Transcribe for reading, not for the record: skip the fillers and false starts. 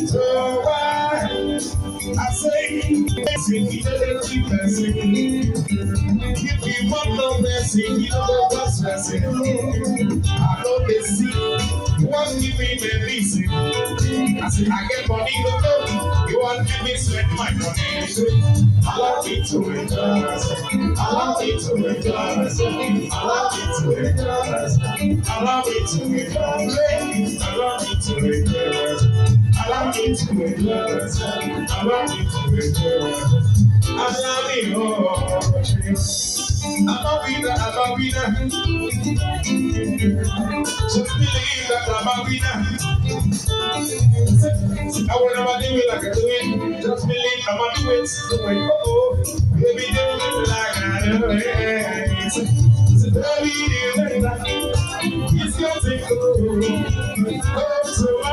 So why I say, sing it, if you want no blessing, you know what's blessing. I know they see, you want to give me the reason. I say, I get money, you want to give me spend my money. Allow me to enjoy, allow me to enjoy, allow me to enjoy, allow me to enjoy, allow me to enjoy. Allow me to enjoy, allow me to enjoy. Allow me, I'm a winner. Just believe that I'm a winner. I will never do it like I do it. Just believe I'm a do it. So when baby, do it like I do it. So baby, do it like it's your thing. Oh, so I